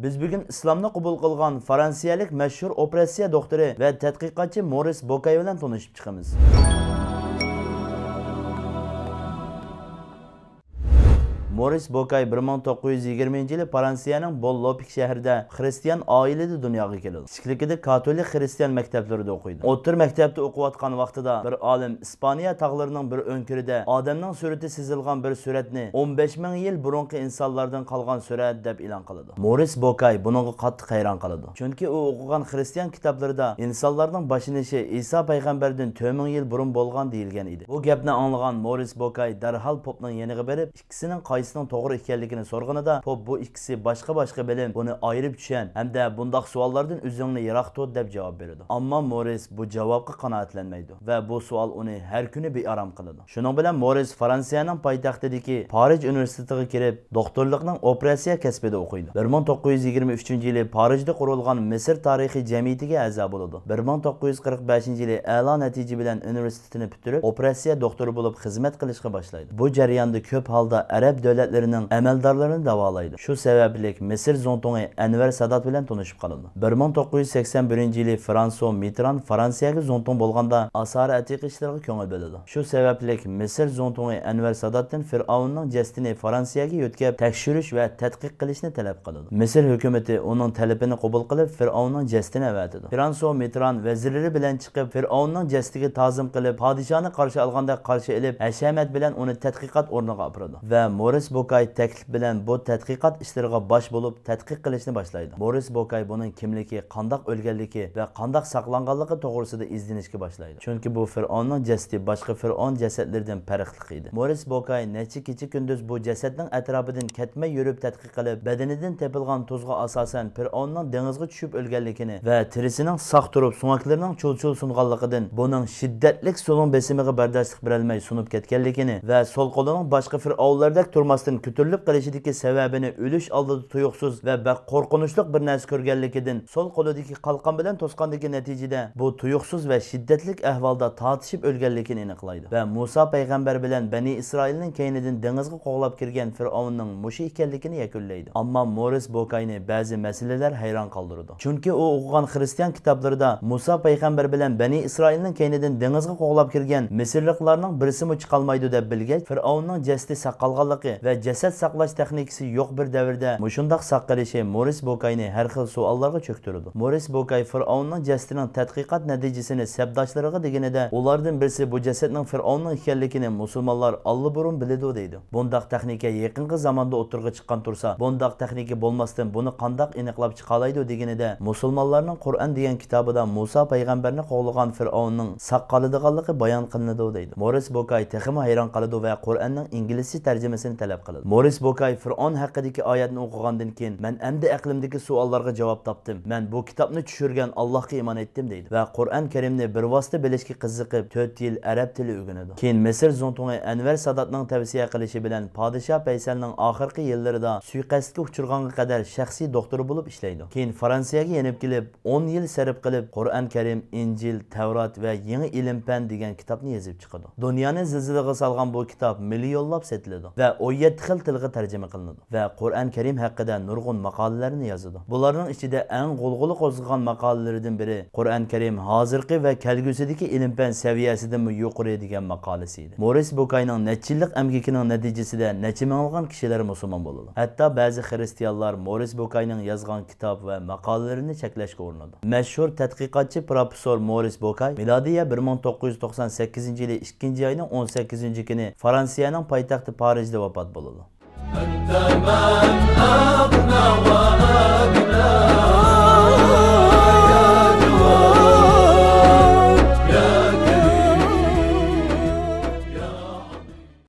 Biz bugun islomni qabul qilgan fransiyalik mashhur operatsiya doktori va tadqiqotchi Moris Bokay bilan tanishib chiqamiz. Moris Bokay 1920-yili Fransiyaning Bollopik shahrida xristian oilada dunyoga keldi. Kichikligida katolik xristian maktablarida o'qiydi. O'rta maktabda o'qiyotgan vaqtida bir olim Ispaniya tog'larining bir o'nkirida odamning surati chizilgan bir suratni 15 ming yil burungi insonlardan qolgan surat deb e'lon qiladi. Moris Bokay bunga qattiq hayron qoladi. Chunki u o'qigan xristian kitoblarida insonlarning boshinishi Isa payg'ambardan 4 ming yil burun bo'lgan deyilgan edi. Bu gapni anglagan Moris Bokay darhol popning yoniga borib, ikkisining to'g'ri ekanligini so'rganida Pop bu ikkisi boshqa bilim buni ayirib tushan hamda bundaq savollardan o'zingni yiroq tut deb javob beradi. Ammo Moris bu javobga qanoatlanmaydi va bu savol uni har kuni bearam qiladi. Shuning bilan Moris Fransiyaning poytaxtidagi Parij universitetiga kirib, doktorlikning operatsiya kasbida o'qiydi. 1923-yili Parijda qurilgan Misr tarixiy jamiyatiga a'zo bo'ladi. 1945-yili a'lo natija bilan universitetini bitirib, operatsiya doktori bo'lib xizmat qilishga boshlaydi. Bu jarayonda ko'p holda arab davlatlarining amaldorlarini davolaydi. Shu sababli Misr zontoni Anvar Sadat bilan tanishib qoladi. 1981-yili François Mitterrand Fransiyaga zonton bo'lganda asar atiq ishlariga ko'ngil bo'ladi. Shu sababli Misr zontoni Anvar Sadatdan Fir'avnning jasadini Fransiyaga yetkazib tekshirish va tadqiq qilishni talab qiladi. Misr hukumatı uning talabini qabul qilib Fir'avnning jasadini avatadi. François Mitterrand vazirlari bilan chiqib Fir'avnning jasadiga ta'zim qilib, podishoni qarshi olganda qarshi olib, hashamat bilan uni tadqiqot o'rniga oladi va Moris Bokay taklif bilan bu tadqiqot ishlariga bosh bo'lib tadqiq qilishni boshlaydi. Moris Bokay buning kimligi, qandoq o'lganligi va qandoq saqlanganligi to'g'risida izlanishga boshlaydi. Chunki bu Fir'avnning jasadi boshqa Fir'avn jasadlaridan farqli edi. Moris Bokay necha kecha kunduz bu jasadning atrofidan ketmay yurib tadqiq qilib, badanidan tepilgan tuzga asosan Fir'avnning dengizga tushib o'lganligini va terisining saq turib, sumaklarining chul-chul sunganligidan buning shiddatli so'lin besimiga bardoshlik berolmay sunib ketganligini va so'l qo'lining boshqa Fir'avnlardek turmasdan ko'tarilib qolishidagi sababini o'lish oldida tuyuqsiz va qo'rqinchli bir narsa ko'rganligidan so'l qo'lidagi qalqon bilan to'sqandagi natijada bu tuyuqsiz va shiddatli ahvolda tortishib o'lganligini aniqlaydi va Musa payg'ambar bilan Bani Isroilning keynidan dengizga qo'g'lab kirgan Fir'avnning mushi ekanligini yakunlaydi. Ammo Moris Bokayni ba'zi masalalar hayron qoldirdi. Chunki u o'qigan xristian kitoblarida Musa payg'ambar bilan Bani Isroilning keynidan dengizga qo'g'lab kirgan Misrliklarning birisi chiqolmaydi deb bilgach, Fir'avnning jasadi saqalganligi va jasad saqlash texnikasi yo'q bir davrda mushundaq saqlanishi Moris Bokayni har xil savollarga cho'ktirdi. Moris Bokay Fir'avnning jasadining tadqiqot natijasini sabdoshlariga deganida ulardan birisi bu jasadning Fir'avnning ekanligini musulmonlar allburun biladi deydi. Bundaq texnika yaqinqi zamonda o'tirg'i chiqqan tursa, bundaq texnika bo'lmasdan buni qandoq aniqlab chiqalaydi deganida musulmonlarning Qur'on degan kitobida Musa payg'ambarni qo'g'lagan Fir'avnning saqladiganligi bayon qilinadi deydi. Moris Bokay texmi hayron qoladi va Qur'onning inglizcha tarjimasini talab qiladi. Moris Bokay Fir'avn haqidagi oyatni o'qigandan keyin men endi aqlimdagi savollarga javob topdim. Men bu kitobni tushirgan Allohga iymon etdim deydi va Qur'on Karimni bir vosita bilishga qiziqib 4 yil arab tili o'rganadi. Keyin Misr zontoni Anvar Sadatning tavsiya qilishi bilan podshoh Faysalning oxirgi yillarida suiqasdga uchirganga qadar shaxsiy doktori bo'lib ishlaydi. Keyin Fransiyaga yenib kelib 10 yil sarf qilib Qur'on Karim, Injil, Tavrat va yangi ilm-fan degan kitobni yozib chiqadi. Dunyoni zilzilaga solgan bu kitob millionlab sotiladi va 17 xil tilga tarjima qilinadi va Qur'on Karim haqida nurg'un maqolalarni yozadi. Bularning ichida eng g'ulg'uli qo'zg'agan maqolalaridan biri Qur'on Karim hozirgi va kelgusidagi ilm-fan saviyasidan yuqori degan maqolasi edi. Moris Bokayning necha-yillik emgikining natijasida necha minglagan kishilar musulmon bo'ldi. Hatto ba'zi xristianlar Moris Bokayning yozgan kitob va maqolalarini cheklashga urinadi. Mashhur tadqiqotchi professor Moris Bokay milodiya 1998-yili 2-oyning 18-kuni Fransiyaning poytaxti Parijda vafot bo'ldi.